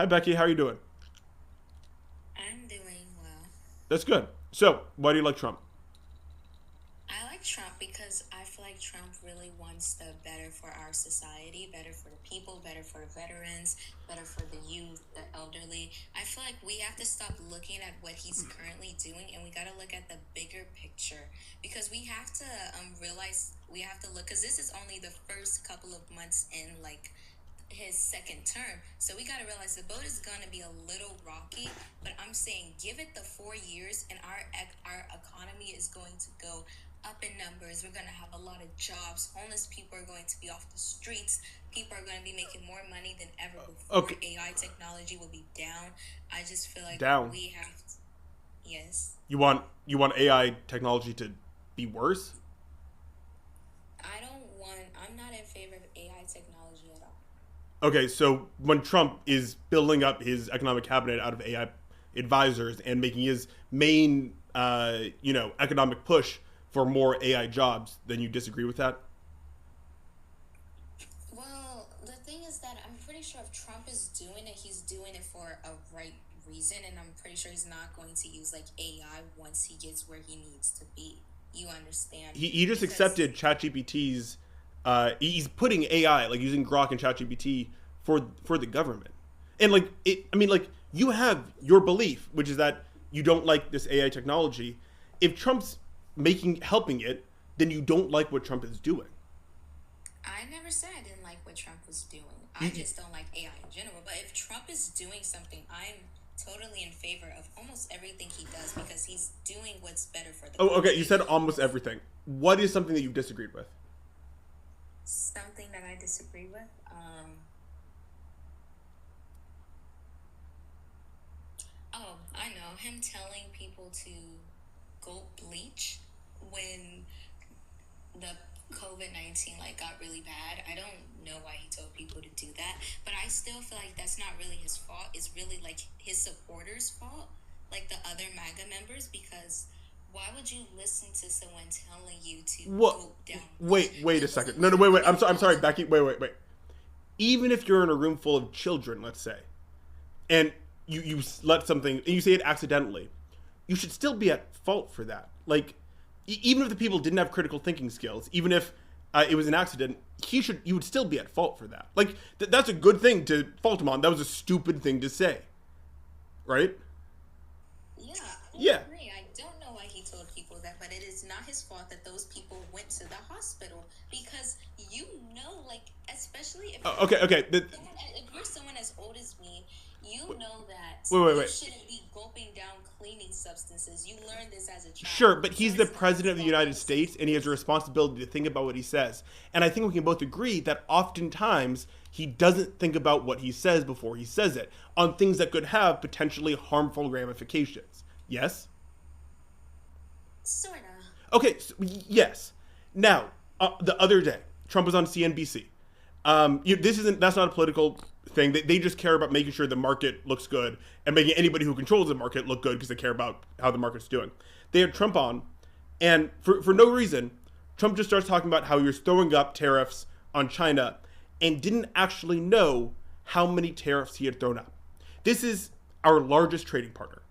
Hi, Becky. How are you doing? I'm doing well. That's good. So, why do you like Trump? I like Trump because I feel like Trump really wants the better for our society, better for the people, better for the veterans, better for the youth, the elderly. I feel like we have to stop looking at what he's currently doing and we got to look at the bigger picture because we have to realize we have to look because this is only the first couple of months in like his second term. So we got to realize the boat is going to be a little rocky, but I'm saying give it the 4 years and our economy is going to go up in numbers. We're going to have a lot of jobs. Homeless people are going to be off the streets. People are going to be making more money than ever before. Okay, AI technology will be down. I just feel like down. we have to, yes. You want AI technology to be worse? I'm not in favor of AI technology at all. Okay, so when Trump is building up his economic cabinet out of AI advisors and making his main, economic push for more AI jobs, then you disagree with that? Well, the thing is that I'm pretty sure if Trump is doing it, he's doing it for a right reason, and I'm pretty sure he's not going to use like AI once he gets where he needs to be. You understand? He just Because accepted ChatGPT's. He's putting AI like using Grok and ChatGPT for the government, and like it. I mean, like you have your belief, which is that you don't like this AI technology. If Trump's making helping it, then you don't like what Trump is doing. I never said I didn't like what Trump was doing. I You, just don't like AI in general. But if Trump is doing something, I'm totally in favor of almost everything he does because he's doing what's better for the oh, okay. You country. said almost everything. What is something that you've disagreed with? Something that I disagree with. Oh, I know him telling people to go bleach when the COVID-19 like got really bad. I don't know why he told people to do that, but I still feel like that's not really his fault. It's really like his supporters' fault, like the other MAGA members, because why would you listen to someone telling you to What? go down bleach? Wait a He was second. No, no, wait. literally I'm sorry, telling Becky. Wait. Even if you're in a room full of children, let's say, and you let something and you say it accidentally, you should still be at fault for that. Like, even if the people didn't have critical thinking skills, even if it was an accident, you would still be at fault for that. Like, that's a good thing to fault him on. That was a stupid thing to say, right? Yeah, I Yeah. agree. I don't know why he told people that, but it is not his fault that those people went to the hospital because you know, like, especially if you're Okay. if you're someone as old as me, you know that you Wait. shouldn't be gulping down cleaning substances. You learned this as a child, Sure, but so he's the it's not his president of the fault that United he said States, and he has a responsibility to think about what he says. And I think we can both agree that oftentimes he doesn't think about what he says before he says it on things that could have potentially harmful ramifications. Yes? sorta. Okay, so, yes. Now, the other day, Trump was on CNBC. This isn't that's not a political thing. They just care about making sure the market looks good and making anybody who controls the market look good because they care about how the market's doing. They had Trump on, and for no reason, Trump just starts talking about how he was throwing up tariffs on China and didn't actually know how many tariffs he had thrown up. This is our largest trading partner.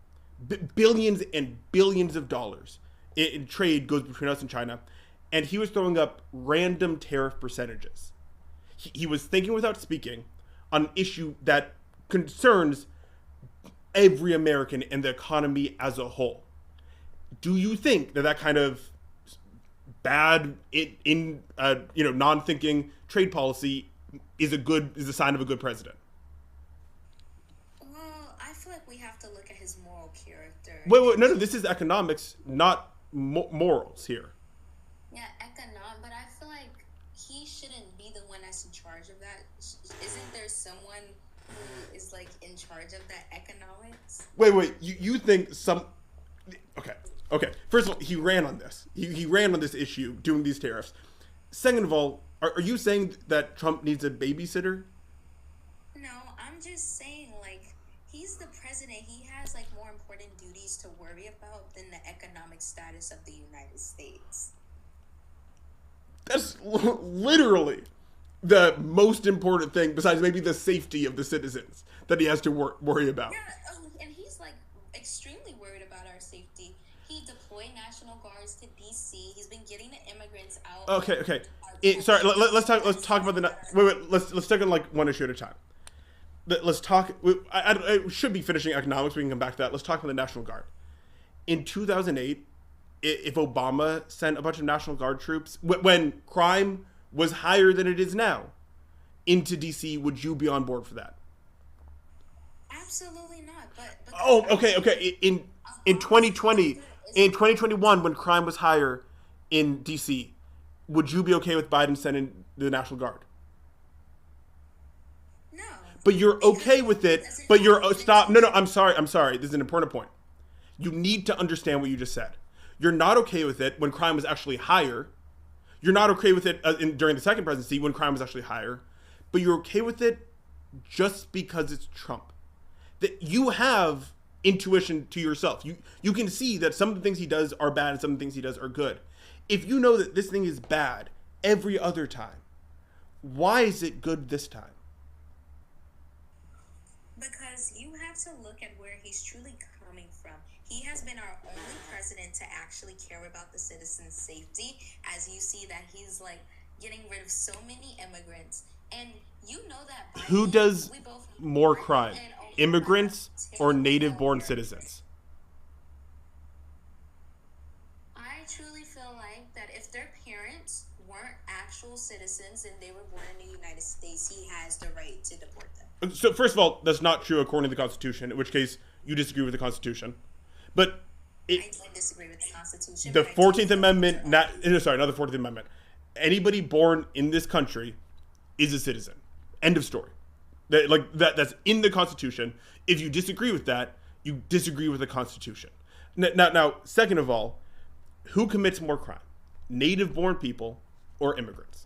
Billions and billions of dollars in trade goes between us and China, and he was throwing up random tariff percentages. He was thinking without speaking on an issue that concerns every American and the economy as a whole. Do you think that that kind of bad non-thinking trade policy is a sign of a good president? Well, I feel like we have to look at his moral character Wait, and no, this is economics, not morals here. yeah, economic, but I feel like he shouldn't be the one that's in charge of that. Isn't there someone who is like in charge of that economics? Wait, you think some okay, okay. First of all, he ran on this. He ran on this issue doing these tariffs. Second of all, are you saying that Trump needs a babysitter? No, I'm just saying like he's the president. He has like more important duties to worry about than the economic status of the United States. That's literally the most important thing besides maybe the safety of the citizens that he has to worry about. Yeah, and he's like extremely worried about our safety. He deployed National Guards to DC. He's been getting the immigrants out Okay, of okay. our Sorry, country. let's talk about the wait. Let's take on like one issue at a time. Let's talk. I should be finishing economics. We can come back to that. Let's talk about the National Guard. In 2008, if Obama sent a bunch of National Guard troops when crime was higher than it is now into DC, would you be on board for that? Absolutely not. But Oh, okay, okay. In 2020, in 2021, when crime was higher in DC, would you be okay with Biden sending the National Guard? no, But you're okay with it. But you're stop. No, no. I'm sorry. I'm sorry. This is an important point. You need to understand what you just said. You're not okay with it when crime was actually higher. You're not okay with it during the second presidency when crime was actually higher. But you're okay with it just because it's Trump. That you have intuition to yourself. You can see that some of the things he does are bad and some of the things he does are good. If you know that this thing is bad every other time, why is it good this time? because you have to look at where he's truly coming from. He has been our only president to actually care about the citizens' safety. As you see that he's like getting rid of so many immigrants, and you know that Who Biden, does we both more Biden crime? and Obama Immigrants or take native-born over. citizens? I truly feel like that if their parents weren't actual citizens and they were born in the United States, he has the right to deport them. So first of all, that's not true according to the Constitution, in which case you disagree with the Constitution. But I don't disagree with the Constitution. the but I do 14th feel like Amendment, they're not all- sorry, not the 14th Amendment. Anybody born in this country is a citizen. End of story. That's in the Constitution. If you disagree with that, you disagree with the Constitution. Now, second of all, who commits more crime? Native-born people or immigrants?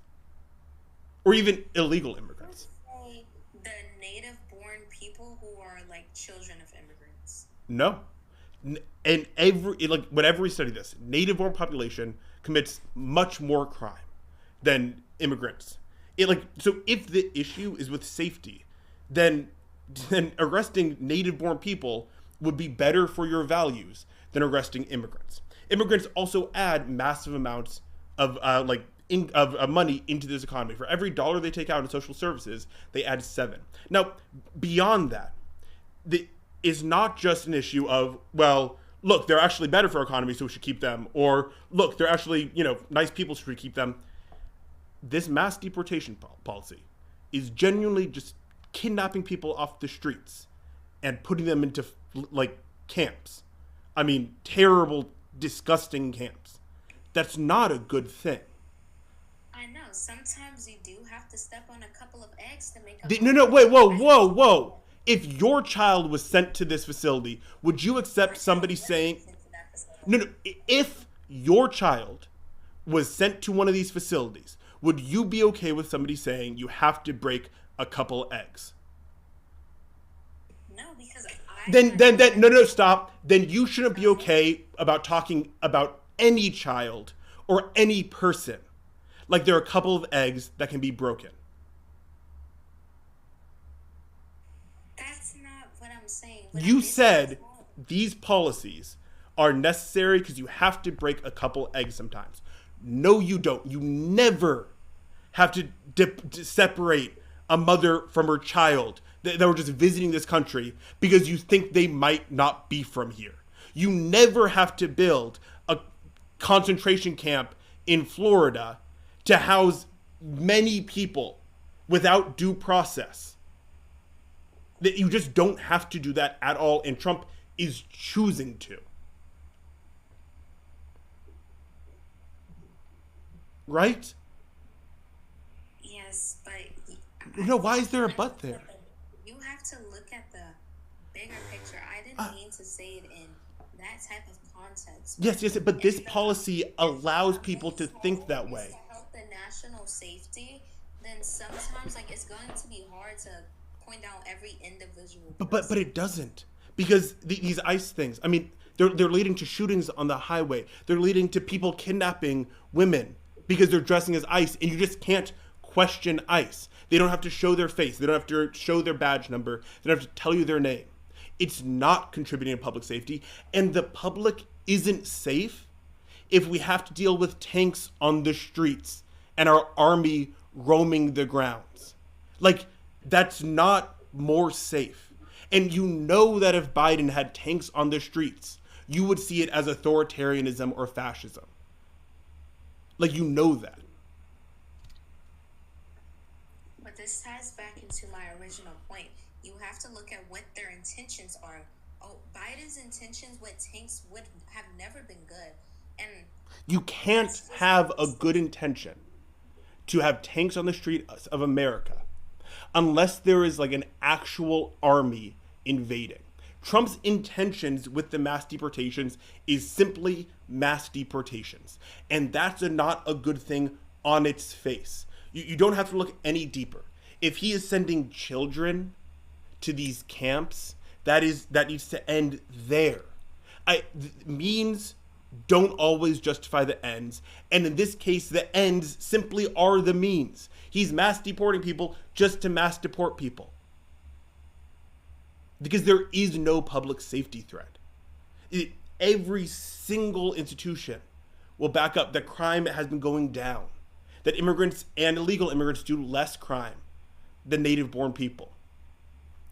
Or even illegal immigrants? say the native-born people who are like children of immigrants. No. And whenever we study this, native-born population commits much more crime than immigrants. So if the issue is with safety, then arresting native-born people would be better for your values than arresting immigrants. Immigrants also add massive amounts of money into this economy. For every dollar they take out in social services, they add 7. Now, beyond that, it's not just an issue of, well, look, they're actually better for our economy, so we should keep them. Or, look, they're actually, nice people, so we should keep them. This mass deportation policy is genuinely just kidnapping people off the streets and putting them into, camps. I mean, terrible, disgusting camps. That's not a good thing. I know. Sometimes you do have to step on a couple of eggs to make a No, wait, whoa. If your child was sent to this facility, would you accept somebody saying, no, if your child was sent to one of these facilities, would you be okay with somebody saying you have to break a couple eggs? No, because Then stop. Then you shouldn't be okay about talking about any child or any person like there are a couple of eggs that can be broken. that's not what I'm saying. What You I'm said saying these policies are necessary because you have to break a couple eggs sometimes. No, you don't. You never have to separate a mother from her child that were just visiting this country because you think they might not be from here. You never have to build a concentration camp in Florida to house many people without due process. That you just don't have to do that at all, and Trump is choosing to. Right? Yes, but No, why is there a but there? you have to look at the bigger picture. I didn't mean to say it in that type of context. Yes, but this policy allows people to think that way. To help the national safety, then sometimes it's going to be hard to point out every individual. But it doesn't, because these ICE things. I mean, they're leading to shootings on the highway. They're leading to people kidnapping women because they're dressing as ICE, and you just can't question ICE. They don't have to show their face. They don't have to show their badge number. They don't have to tell you their name. It's not contributing to public safety. And the public isn't safe if we have to deal with tanks on the streets and our army roaming the grounds. Like, that's not more safe. And you know that if Biden had tanks on the streets, you would see it as authoritarianism or fascism. Like, you know that. But this ties back into my original point. You have to look at what their intentions are. Oh, Biden's intentions with tanks would have never been good. And you can't have a good intention to have tanks on the streets of America unless there is like an actual army invading. Trump's intentions with the mass deportations is simply mass deportations. And that's not a good thing on its face. You don't have to look any deeper. If he is sending children to these camps, that needs to end there. Means don't always justify the ends. And in this case, the ends simply are the means. He's mass deporting people just to mass deport people. Because there is no public safety threat. Every single institution will back up that crime has been going down. That immigrants and illegal immigrants do less crime than native-born people.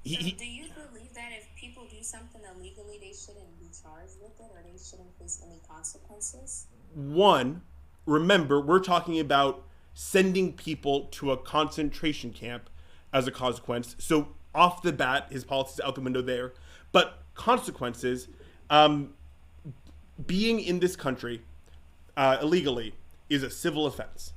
Do you believe that if people do something illegally, they shouldn't be charged with it or they shouldn't face any consequences? One, remember, we're talking about sending people to a concentration camp as a consequence. So off the bat, his policy's out the window there. But consequences, being in this country illegally is a civil offense.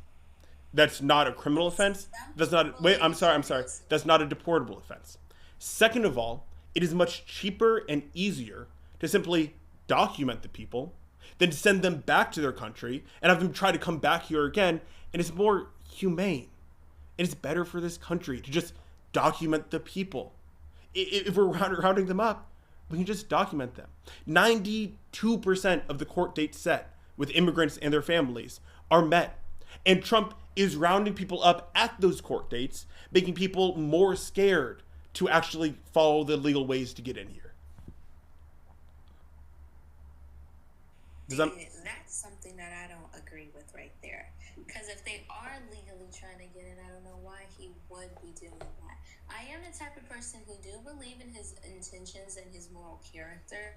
That's not a criminal offense. That's not, wait, I'm sorry. That's not a deportable offense. Second of all, it is much cheaper and easier to simply document the people than to send them back to their country and have them try to come back here again. And it's more humane. And it's better for this country to just document the people. If we're rounding them up, we can just document them. 92% of the court dates set with immigrants and their families are met. And Trump is rounding people up at those court dates, making people more scared to actually follow the legal ways to get in here. That's something that I don't agree with right there. Because if they are legally trying to get in, I don't know why he would be doing that. I am the type of person who do believe in his intentions and his moral character,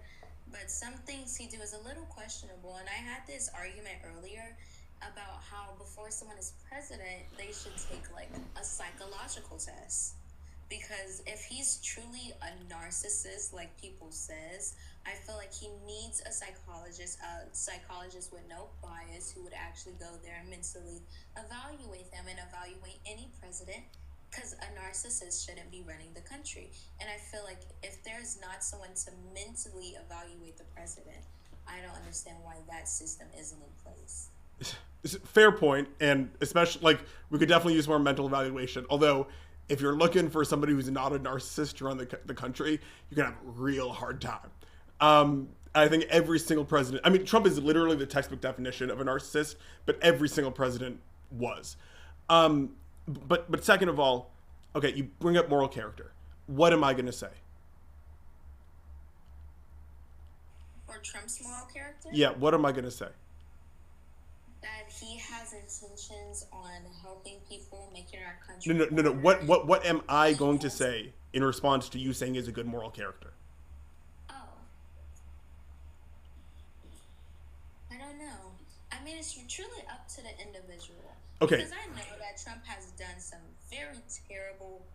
but some things he do is a little questionable. And I had this argument earlier about how before someone is president, they should take like a psychological test. Because if he's truly a narcissist, like people says, I feel like he needs a psychologist with no bias who would actually go there and mentally evaluate them and evaluate any president. Because a narcissist shouldn't be running the country. And I feel like if there's not someone to mentally evaluate the president, I don't understand why that system isn't in place. Fair point, and especially, like, we could definitely use more mental evaluation. Although, if you're looking for somebody who's not a narcissist to run the country, you're going to have a real hard time. I think every single president, I mean, Trump is literally the textbook definition of a narcissist, but every single president was. But second of all, okay, you bring up moral character. What am I going to say? For Trump's moral character? Yeah, what am I going to say? That he has intentions on helping people, making our country... No. What am I going to say in response to you saying is a good moral character? Oh. I don't know. I mean, it's truly up to the individual. Okay. Because I know that Trump has done some very terrible,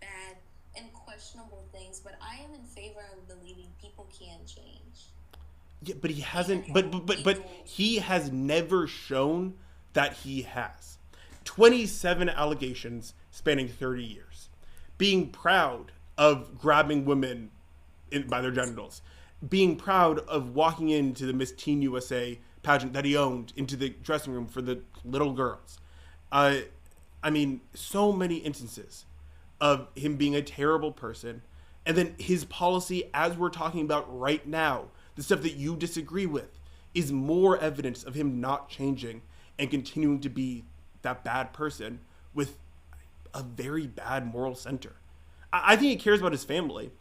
bad, and questionable things, but I am in favor of believing people can change. Yeah, but he hasn't. But he has never shown that he has. 27 allegations spanning 30 years. Being proud of grabbing women by their genitals. Being proud of walking into the Miss Teen USA pageant that he owned into the dressing room for the little girls. I mean, so many instances of him being a terrible person. And then his policy, as we're talking about right now, the stuff that you disagree with, is more evidence of him not changing and continuing to be that bad person with a very bad moral center. I think he cares about his family,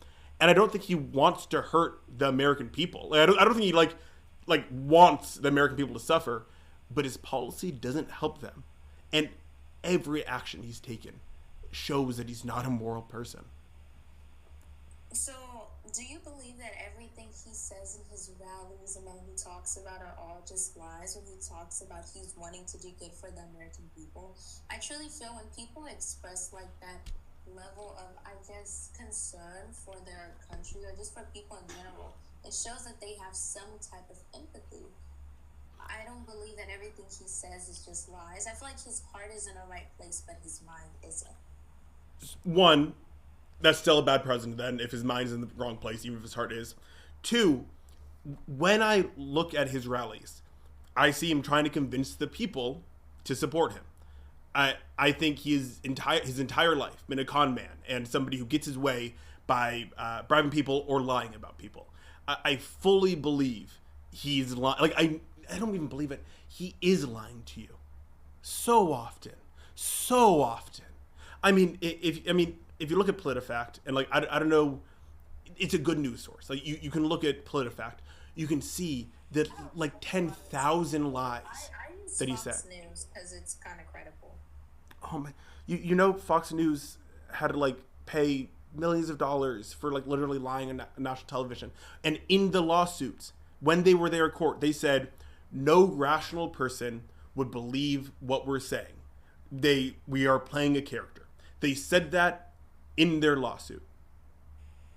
and I don't think he wants to hurt the American people. Like, I don't think he like wants the American people to suffer, but his policy doesn't help them, and every action he's taken shows that he's not a moral person. So, do you believe that everything he says in his rallies and when he talks about are all just lies? When he talks about he's wanting to do good for the American people, I truly feel when people express like that level of, I guess, concern for their country or just for people in general, it shows that they have some type of empathy. I don't believe that everything he says is just lies. I feel like his heart is in the right place, but his mind isn't. One, that's still a bad president then if his mind's in the wrong place, even if his heart is. Two, when I look at his rallies, I see him trying to convince the people to support him. I think his entire life been a con man and somebody who gets his way by bribing people or lying about people. I fully believe he's lying. Like I don't even believe it. He is lying to you so often, so often. If you look at PolitiFact and like I don't know, it's a good news source. Like you can look at PolitiFact, you can see that like 10,000 lies I use that he Fox said. News because it's kind of credible. Oh my, you know Fox News had to like pay millions of dollars for like literally lying on national television, and in the lawsuits when they were there in court, they said no rational person would believe what we're saying. We are playing a character. They said that in their lawsuit.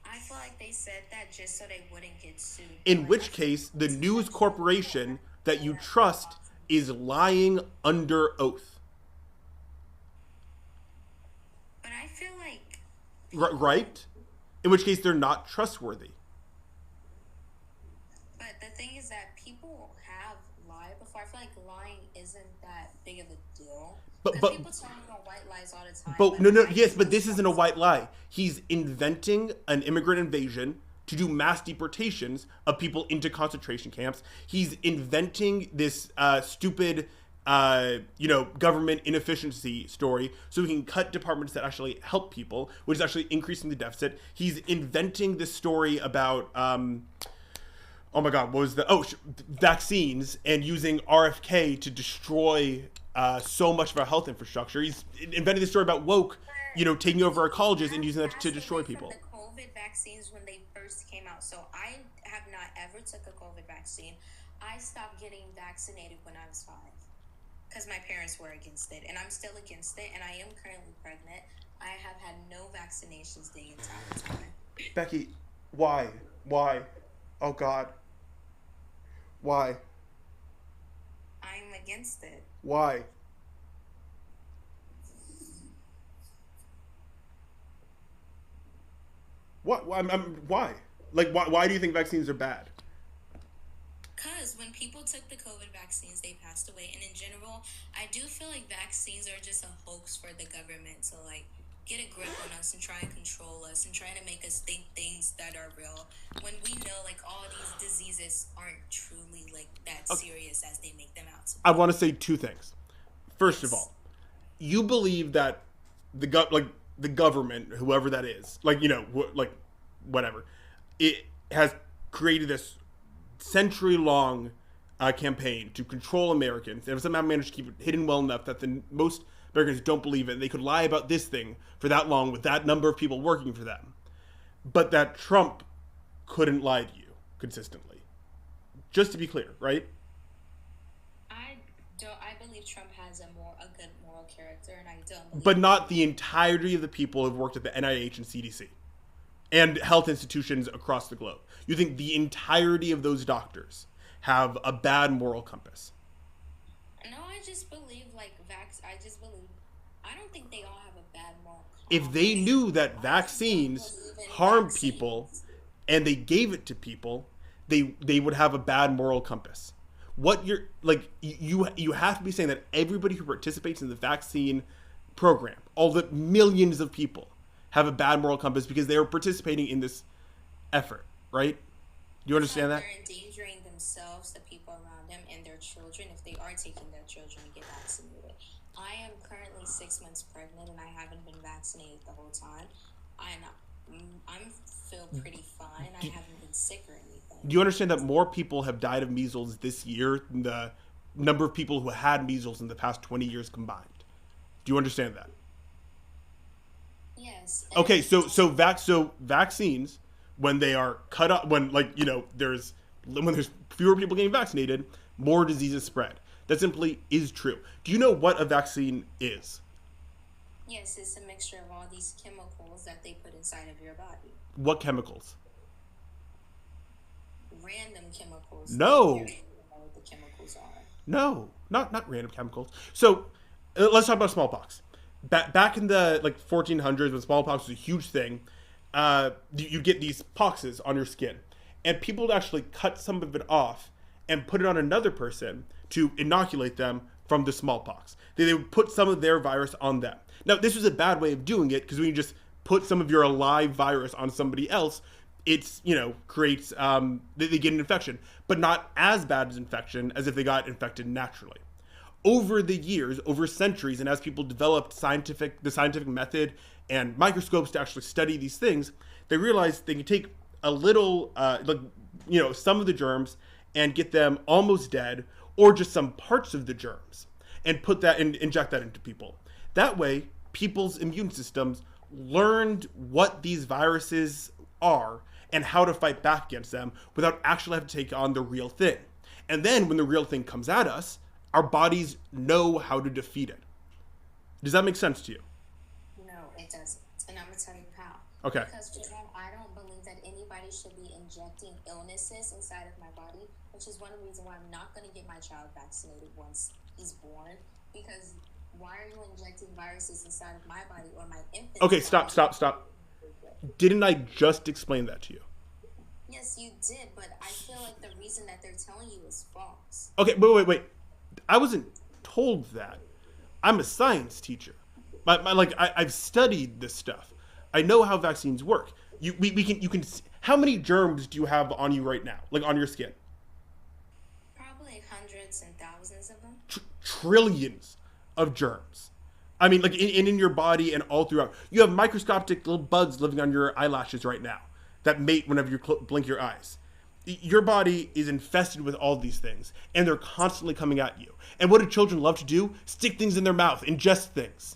I feel like they said that just so they wouldn't get sued. But In like, which case, the news corporation that you trust is lying under oath. but I feel like Right? In which case, they're not trustworthy. But the thing is that people have lied before. I feel like lying isn't that big of a deal. But Because people tell me white lies all the time. but no, I yes, think but this it's isn't a false. white lie. He's inventing an immigrant invasion to do mass deportations of people into concentration camps. He's inventing this stupid, government inefficiency story so he can cut departments that actually help people, which is actually increasing the deficit. He's inventing this story about oh my god, what was the vaccines and using RFK to destroy so much of our health infrastructure. He's invented this story about woke, taking over our colleges and using that to Passed destroy away from people. the COVID vaccines when they first came out. So I have not ever took a COVID vaccine. I stopped getting vaccinated when I was 5 because my parents were against it, and I'm still against it. And I am currently pregnant. I have had no vaccinations the entire time. Becky, why? Why? Oh god. Why? I'm against it. Why? What? Why? Like, why do you think vaccines are bad? Because when people took the COVID vaccines, they passed away. And in general, I do feel like vaccines are just a hoax for the government to, like, get a grip on us and try and control us and try to make us think things that are real. When we know, like, all these diseases aren't truly, like, that serious as they make them out to I be. want to say two things. First of Yes. all, you believe that the government, whoever that is, whatever, it has created this century-long campaign to control Americans, and somehow managed to keep it hidden well enough that most Americans don't believe it. And they could lie about this thing for that long with that number of people working for them, but that Trump couldn't lie to you consistently. Just to be clear, right? I believe Trump has a good moral character, and I don't believe But not the entirety of the people who've worked at the NIH and CDC and health institutions across the globe. You think the entirety of those doctors have a bad moral compass? No, I just believe I just believe. I don't think they all have a bad moral If they compass. knew that I just don't vaccines believe in harm people vaccines. and they gave it to people, they would have a bad moral compass. What you're like, you have to be saying that everybody who participates in the vaccine program, all the millions of people, have a bad moral compass because they are participating in this effort, right? Do you So understand that? they're endangering themselves, the people around them, and their children if they are taking their children to get vaccinated. I am currently 6 months pregnant and I haven't been vaccinated the whole time. I'm I'm feel pretty fine. I Do, haven't been sick or anything. do you understand that more people have died of measles this year than the number of people who had measles in the past 20 years combined? Do you understand that? Yes, Okay, and so vaccines, when they are cut up, when, like, there's fewer people getting vaccinated, more diseases spread. That simply is true. Do you know what a vaccine is? yes, it's a mixture of all these chemicals that they put inside of your body. What chemicals? Random chemicals. Like you No, don't even know what the chemicals are. no, not random chemicals. So let's talk about smallpox. Back in the, like, 1400s, when smallpox was a huge thing, you get these poxes on your skin, and people would actually cut some of it off and put it on another person to inoculate them from the smallpox. They would put some of their virus on them. Now, this was a bad way of doing it, because when you just put some of your alive virus on somebody else, it's, creates, they get an infection, but not as bad as infection as if they got infected naturally. Over the years, over centuries, and as people developed the scientific method and microscopes to actually study these things, they realized they can take a little, some of the germs and get them almost dead, or just some parts of the germs, and put that and inject that into people. That way, people's immune systems learned what these viruses are and how to fight back against them without actually having to take on the real thing. And then when the real thing comes at us, our bodies know how to defeat it. Does that make sense to you? No, it doesn't. And I'm going to tell you how. Okay. Because for one, I don't believe that anybody should be injecting illnesses inside of my body, which is one of the reasons why I'm not going to get my child vaccinated once he's born. Because why are you injecting viruses inside of my body or my infant's Okay, body? stop. Didn't I just explain that to you? Yes, you did, but I feel like the reason that they're telling you is false. Okay, wait. I wasn't told that. I'm a science teacher. I've studied this stuff. I know how vaccines work. You can. How many germs do you have on you right now, like on your skin? Probably hundreds and thousands of them. Trillions of germs. I mean, like, in your body and all throughout. You have microscopic little bugs living on your eyelashes right now that mate whenever you blink your eyes. Your body is infested with all these things, and they're constantly coming at you. And what do children love to do? Stick things in their mouth, ingest things.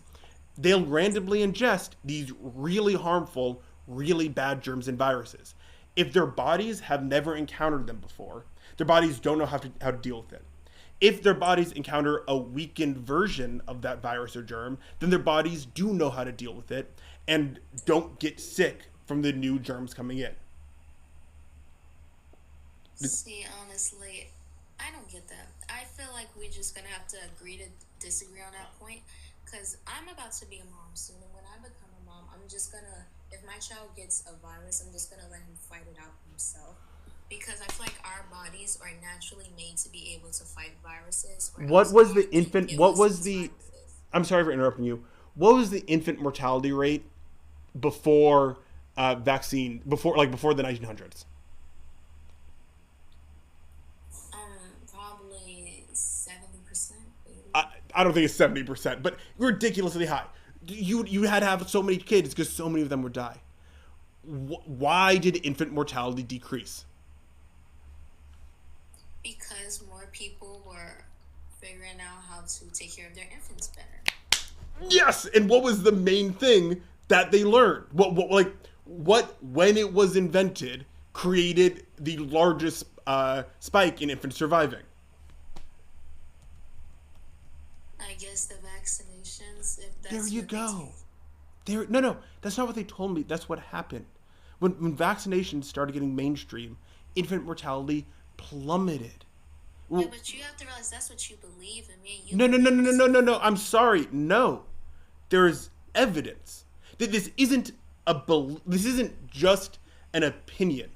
They'll randomly ingest these really harmful, really bad germs and viruses. If their bodies have never encountered them before, their bodies don't know how to deal with it. If their bodies encounter a weakened version of that virus or germ, then their bodies do know how to deal with it and don't get sick from the new germs coming in. See, honestly, I don't get that. I feel like we're just gonna have to agree to disagree on that point. Cause I'm about to be a mom soon, and when I become a mom, I'm just gonna, if my child gets a virus, I'm just gonna let him fight it out himself. Because I feel like our bodies are naturally made to be able to fight viruses, or What else was God the didn't infant? give What us was these the? viruses. I'm sorry for interrupting you. What was the infant mortality rate before vaccine? Before the 1900s? Probably 70%, maybe. I don't think it's 70%, but ridiculously high. You had to have so many kids because so many of them would die. Why did infant mortality decrease? Because more people were figuring out how to take care of their infants better. Yes, and what was the main thing that they learned? What when it was invented created the largest spike in infant surviving? I guess the vaccinations, if There that's you what they go. say. No, that's not what they told me. That's what happened. When vaccinations started getting mainstream, infant mortality plummeted. Yeah, Well, but you have to realize that's what you believe, and me and you no, believe this. no. I'm sorry. No, there is evidence that this isn't just an opinion.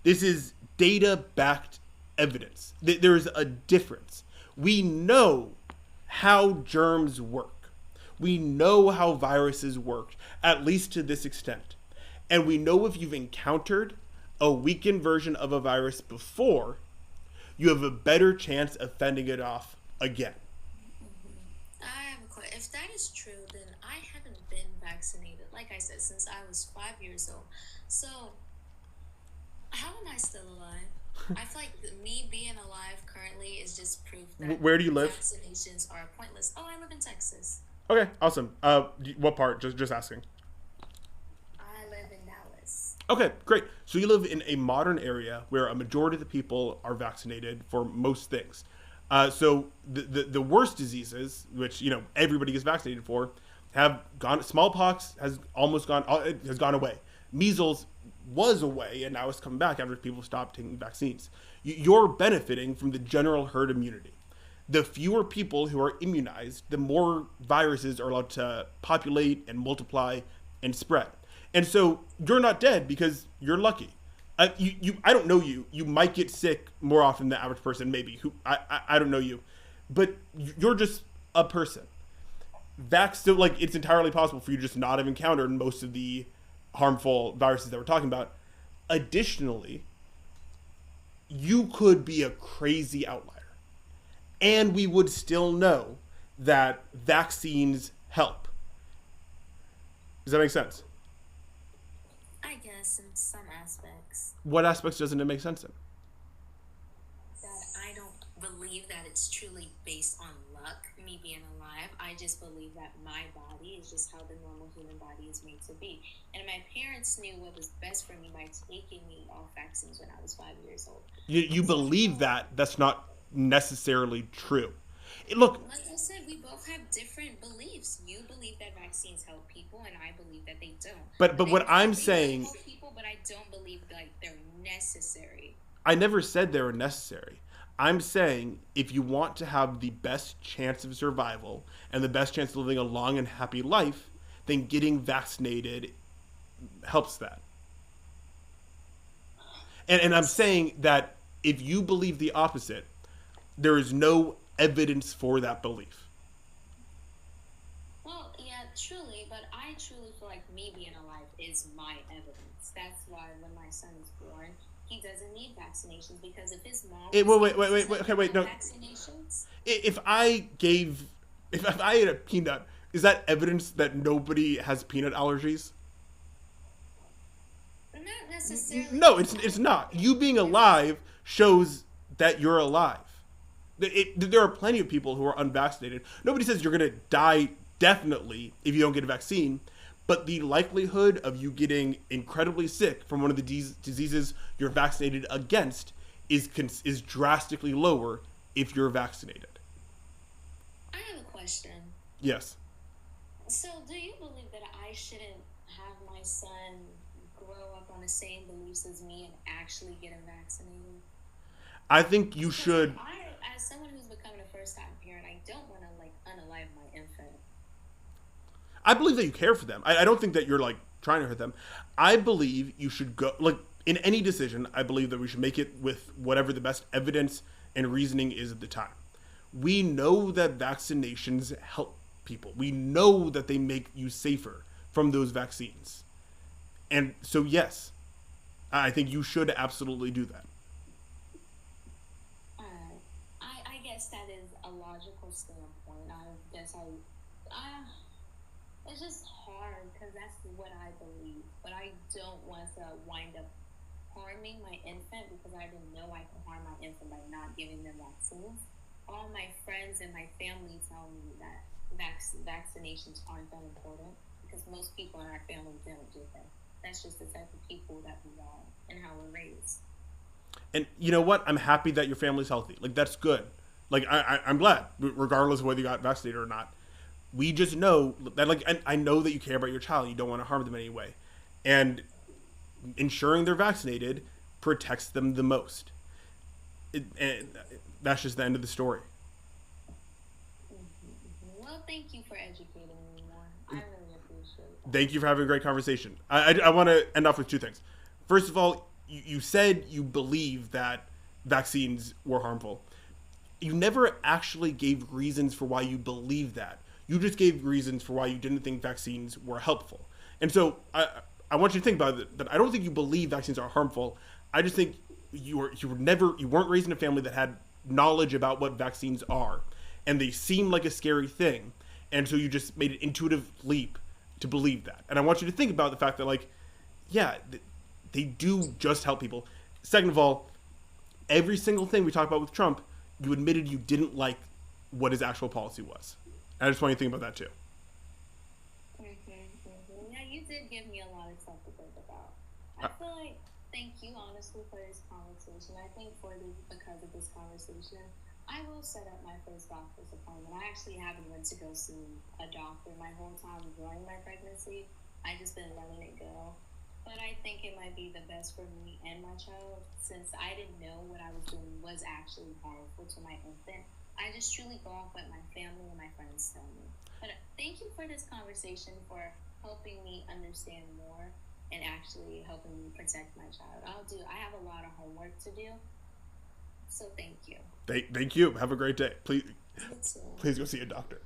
This is data-backed evidence. There's a difference. We know how germs work. We know how viruses work, at least to this extent. And we know if you've encountered a weakened version of a virus before, you have a better chance of fending it off again. I have a is true, then I haven't been vaccinated, like I said, since I was 5 years old. So, how am I still alive? I feel like me being alive currently is just proof that Where do you live? vaccinations are pointless. Oh, I live in Texas. Okay, awesome. What part? Just asking. I live in Dallas. Okay, great. So you live in a modern area where a majority of the people are vaccinated for most things. So the worst diseases, which everybody gets vaccinated for, have gone. Smallpox has gone away. Measles was away, and now it's come back after people stopped taking vaccines. You're benefiting from the general herd immunity. The fewer people who are immunized, the more viruses are allowed to populate and multiply and spread. And so you're not dead because you're lucky. I don't know you. You might get sick more often than the average person, maybe. I don't know you, but you're just a person. So like it's entirely possible for you to just not have encountered most of the harmful viruses that we're talking about. Additionally, you could be a crazy outlier, and we would still know that vaccines help. Does that make sense? I guess in some aspects. What aspects doesn't it make sense in? That I don't believe that it's truly based on luck, me being alive. I just believe that my body is just how the normal human body is made to be. And my parents knew what was best for me by taking me off vaccines when I was 5 years old. You believe that. That's not necessarily true. Look, Like I said, we both have different beliefs. You believe that vaccines help people, and I believe that they don't. but They what I'm probably saying, help people, but I don't believe like they're necessary. I never said they were necessary. I'm saying if you want to have the best chance of survival and the best chance of living a long and happy life, then getting vaccinated helps that. And I'm saying that if you believe the opposite, there is no evidence for that belief. Well, yeah, truly, but I truly feel like me being alive is my evidence. That's why when my son is born, he doesn't need vaccinations because if his mom Okay, wait, no. vaccinations, If I gave, if I ate a peanut, is that evidence that nobody has peanut allergies? not necessarily. No, it's not. You being alive shows that you're alive. There are plenty of people who are unvaccinated. Nobody says you're going to die definitely if you don't get a vaccine, but the likelihood of you getting incredibly sick from one of the diseases you're vaccinated against is drastically lower if you're vaccinated. I have a question. Yes. So, do you believe that I shouldn't have my son grow up on the same beliefs as me and actually get him vaccinated? I think you Because should. as someone who's becoming a first-time parent, I don't want to like unalive my infant. I believe that you care for them. I don't think that you're like trying to hurt them. I believe you should go like in any decision. I believe that we should make it with whatever the best evidence and reasoning is at the time. We know that vaccinations help people. We know that they make you safer from those vaccines. And so yes, I think you should absolutely do that. I guess that is a logical standpoint. I guess I it's just hard because that's what I believe. But I don't want to wind up harming my infant because I didn't know I could harm my infant by not giving them vaccines. All my friends and my family tell me that vaccinations aren't that important because most people in our family don't get them. That's just the type of people that we are and how we're raised. And you know what? I'm happy that your family's healthy. Like that's good. Like I'm glad, regardless of whether you got vaccinated or not. We just know that, like, and I know that you care about your child. You don't want to harm them in any way, and ensuring they're vaccinated protects them the most. And that's just the end of the story. Well, thank you for educating me more. I really appreciate that. Thank you for having a great conversation. I want to end off with two things. First of all, you said you believe that vaccines were harmful. You never actually gave reasons for why you believe that. You just gave reasons for why you didn't think vaccines were helpful. And so I want you to think about it, that I don't think you believe vaccines are harmful. I just think you weren't raised in a family that had knowledge about what vaccines are, and they seem like a scary thing. And so you just made an intuitive leap to believe that. And I want you to think about the fact that, like, yeah, they do just help people. Second of all, every single thing we talked about with Trump, you admitted you didn't like what his actual policy was. And I just want you to think about that too. Yeah, you did give me a lot of stuff to think about. I feel like, thank you honestly for this conversation. I think because of this conversation, I will set up my first doctor's appointment. I actually haven't went to go see a doctor my whole time during my pregnancy. I just been letting it go. But I think it might be the best for me and my child, since I didn't know what I was doing was actually harmful to my infant. I just truly go off what my family and my friends tell me. But thank you for this conversation, for helping me understand more and actually helping me protect my child. I have a lot of homework to do. So thank you. Thank you. Have a great day. Please go see a doctor.